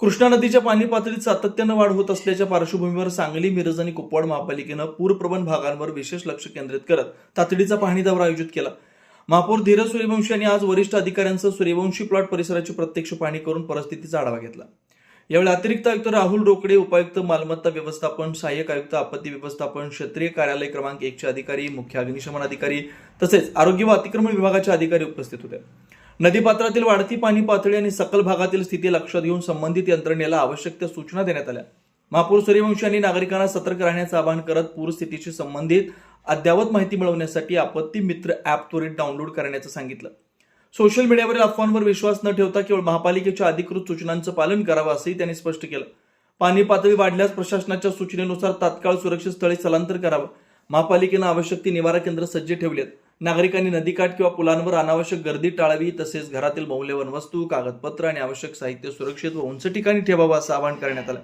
कृष्णा नदीच्या पाणी पातळीत सातत्यानं वाढ होत असल्याच्या पार्श्वभूमीवर सांगली, मिरज आणि कुपवाड महापालिकेनं पूरप्रवण भागांवर विशेष लक्ष केंद्रित करत तातडीचा पाहणी दौरा आयोजित केला. महापौर धीरज सूर्यवंशी यांनी आज वरिष्ठ अधिकाऱ्यांसह सूर्यवंशी प्लॉट परिसराची प्रत्यक्ष पाहणी करून परिस्थितीचा आढावा घेतला. यावेळी अतिरिक्त आयुक्त राहुल रोकडे, उपायुक्त मालमत्ता व्यवस्थापन, सहाय्यक आयुक्त आपत्ती व्यवस्थापन, क्षेत्रीय कार्यालय क्रमांक 1 चे अधिकारी, मुख्य अग्निशमन अधिकारी तसेच आरोग्य व अतिक्रमण विभागाचे अधिकारी उपस्थित होते. नदीपात्रातील वाढती पाणी पातळी आणि सखल भागातील स्थिती लक्षात घेऊन संबंधित यंत्रणेला आवश्यक त्या सूचना देण्यात आल्या. महापौर सूर्यवंशी यांनी नागरिकांना सतर्क राहण्याचं आवाहन करत पूरस्थितीशी संबंधित अद्ययावत माहिती मिळवण्यासाठी आपत्ती मित्र ॲप त्वरित डाउनलोड करण्याचं सांगितलं. सोशल मीडियावरील अफवांवर विश्वास न ठेवता केवळ महापालिकेच्या अधिकृत सूचनांचं पालन करावं असंही त्यांनी स्पष्ट केलं. पाणी पातळी वाढल्यास प्रशासनाच्या सूचनेनुसार तात्काळ सुरक्षित स्थळी स्थलांतर करावं. महापालिकेनं आवश्यक ती निवारा केंद्र सज्ज ठेवलेत. नागरिकांनी नदीकाठ किंवा पुलांवर अनावश्यक गर्दी टाळावी. तसेच घरातील मौल्यवान वस्तू, कागदपत्र आणि आवश्यक साहित्य सुरक्षित व उंच ठिकाणी ठेवावं असं आवाहन करण्यात आलं.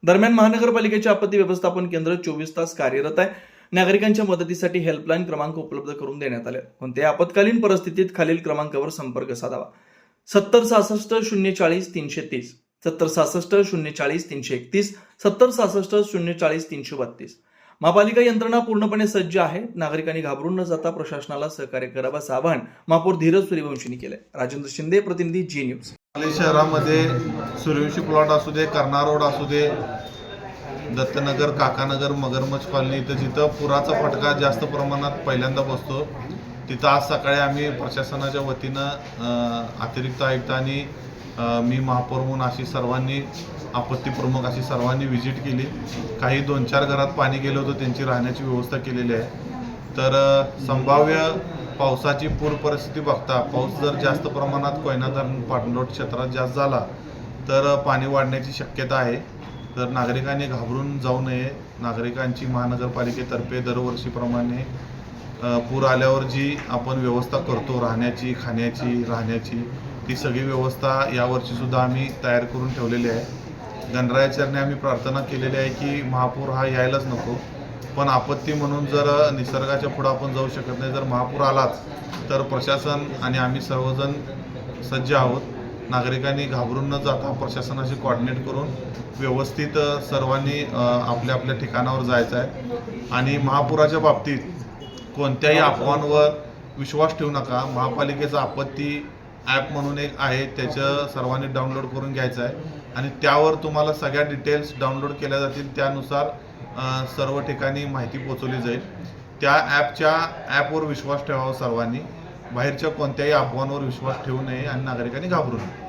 दरम्यान महानगरपालिकेचे आपत्ती व्यवस्थापन केंद्र 24 तास कार्यरत आहे. नागरिकांच्या मदतीसाठी हेल्पलाईन क्रमांक उपलब्ध करून देण्यात आले. कोणत्याही आपत्कालीन परिस्थितीत खालील क्रमांकावर संपर्क साधावा: 7066 040 330, 7066 040 331, 7066 040 332. महापालिका यंत्रणा पूर्णपणे सज्ज आहे. नागरिकांनी घाबरून न जाता प्रशासनाला सहकार्य करावं असं आवाहन महापौर धीरज सूर्यवंशींनी केलंय. राजेंद्र शिंदे, प्रतिनिधी जी न्यूज. सांगली शहरामध्ये सूर्यवंशी प्लॉट असू दे, कर्णा रोड असू दे, दत्तनगर, काकानगर, मगरमच्छ कॉलनी, इथं जिथं पुराचा फटका जास्त प्रमाणात पहिल्यांदा बसतो तिथं आज सकाळी आम्ही प्रशासनाच्या वतीनं अतिरिक्त आयुक्त आणि मी महापौर म्हणून अशी सर्वांनी आपत्ती प्रमुख अशी सर्वांनी व्हिजिट केली. काही 2-4 घरात पाणी गेलं होतं, त्यांची राहण्याची व्यवस्था केलेली आहे. तर संभाव्य पावसाची पूर परिस्थिती बघता पाऊस जर जास्त प्रमाणात कोयना धरण पाणलोट क्षेत्रात जास्त झाला तर पाणी वाढण्याची शक्यता आहे. तर नागरिकांनी घाबरून जाऊ नये. नागरिकांची महानगरपालिकेतर्फे दरवर्षीप्रमाणे पूर आल्यावर जी आपण व्यवस्था करतो राहण्याची, खाण्याची, राहण्याची, ती सगळी व्यवस्था यावर्षीसुद्धा आम्ही तयार करून ठेवलेली आहे. गणरायाचरणी आम्ही प्रार्थना केलेली आहे की महापूर हा यायलाच नको, पण आपत्ती म्हणून जर निसर्गाच्या पुढं आपण जाऊ शकत नाही. जर महापूर आलाच तर प्रशासन आणि आम्ही सर्वजण सज्ज आहोत. नागरिकांनी घाबरून न जाता प्रशासनाशी कोऑर्डिनेट करून व्यवस्थित सर्वांनी आपल्या आपल्या ठिकाणावर जायचं आहे. आणि महापुराच्या बाबतीत कोणत्याही अफवांवर विश्वास ठेवू नका. महापालिकेचा आपत्ती ॲप म्हणून एक आहे, त्याचं सर्वांनी डाउनलोड करून घ्यायचं आहे आणि त्यावर तुम्हाला सगळ्या डिटेल्स डाउनलोड केल्या जातील. त्यानुसार सर्व ठिकाणी माहिती पोचवली जाईल. त्या ॲपवर विश्वास ठेवावा सर्वांनी. बाहेरच्या कोणत्याही अफवांवर विश्वास ठेवू नये आणि नागरिकांनी घाबरू नये.